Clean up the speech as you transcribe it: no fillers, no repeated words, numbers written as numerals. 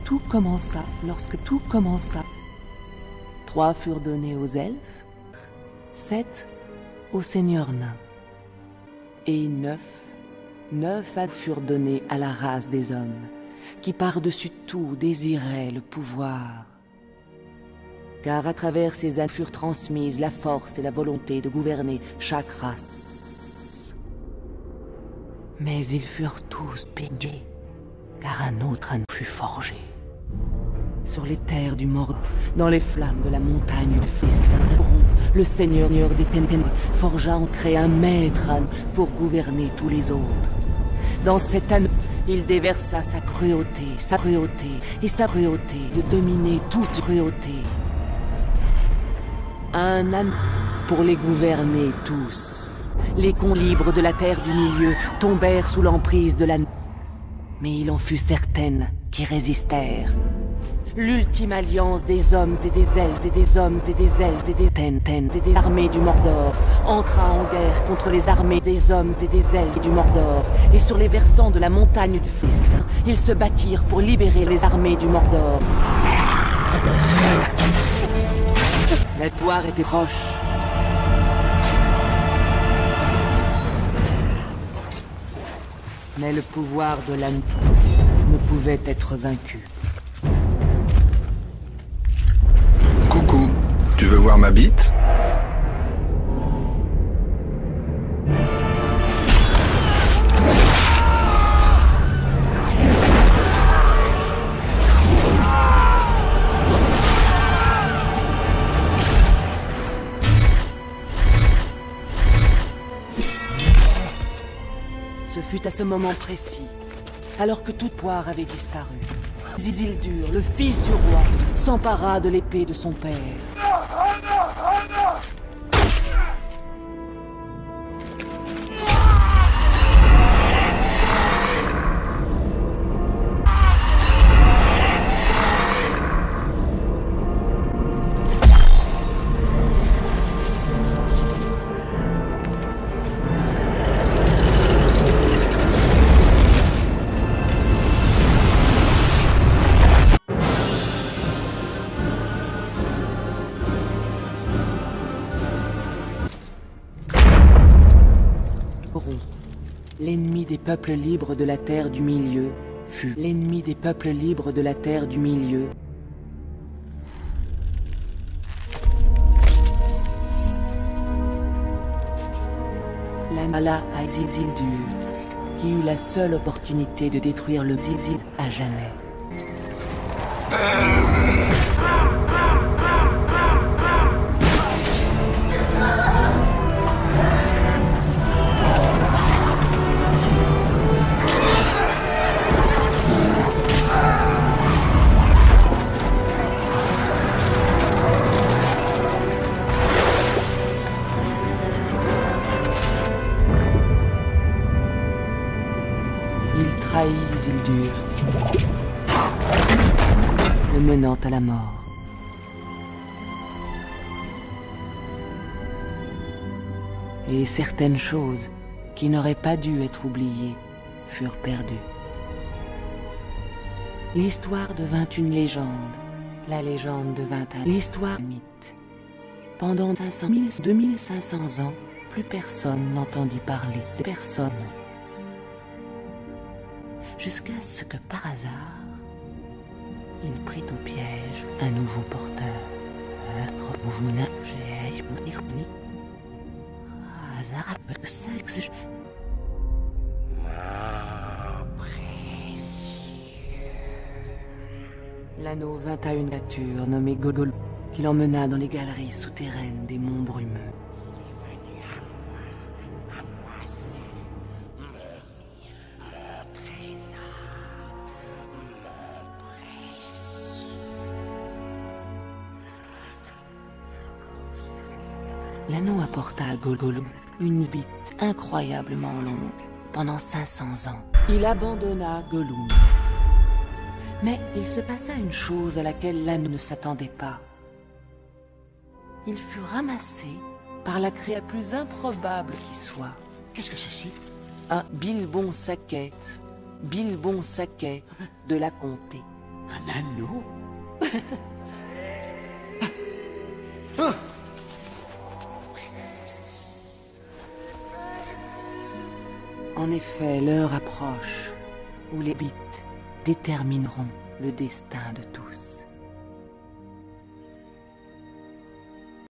tout commença, 3 furent donnés aux elfes, 7 aux seigneurs nains, et 9 furent donnés à la race des hommes, qui par-dessus tout désiraient le pouvoir. Car à travers ces âmes furent transmises la force et la volonté de gouverner chaque race. Mais ils furent tous perdus, car un autre âne fut forgé. Sur les terres du Mordor, dans les flammes de la montagne du festin, le seigneur des ténèbres forgea en créa un maître âne pour gouverner tous les autres. Dans cet âne, il déversa sa cruauté de dominer toute cruauté. Un âne pour les gouverner tous. Les cons libres de la terre du milieu tombèrent sous l'emprise de l'âne. Mais il en fut certaines qui résistèrent. L'ultime alliance des hommes et des elfes et des hommes et des elfes et des tens et des armées du Mordor entra en guerre contre les armées des hommes et des elfes du Mordor. Et sur les versants de la montagne du festin, ils se battirent pour libérer les armées du Mordor. La victoire était proche. Mais le pouvoir de l'âne ne pouvait être vaincu. Coucou, tu veux voir ma bite? Ce fut à ce moment précis, alors que toute poire avait disparu, Isildur, le fils du roi, s'empara de l'épée de son père. L'ennemi des peuples libres de la terre du milieu fut l'ennemi des peuples libres de la terre du milieu. L'Amala à Isildur, qui eut la seule opportunité de détruire le Zilzil à jamais. Il trahit Isildur, le menant à la mort. Et certaines choses qui n'auraient pas dû être oubliées furent perdues. L'histoire devint une légende, la légende devint un l'histoire mythe. Pendant 2500 ans, plus personne n'entendit parler de personne. Jusqu'à ce que, par hasard, il prit au piège un nouveau porteur. L'anneau vint à une nature nommée Gogol, qui l'emmena dans les galeries souterraines des monts brumeux. L'anneau apporta à Gollum une bite incroyablement longue pendant 500 ans. Il abandonna Gollum. Mais il se passa une chose à laquelle l'anneau ne s'attendait pas. Il fut ramassé par la créature plus improbable qui soit. Qu'est-ce que ceci? Un Bilbon Saquet de la comté. Un anneau? En effet, l'heure approche où les bits détermineront le destin de tous.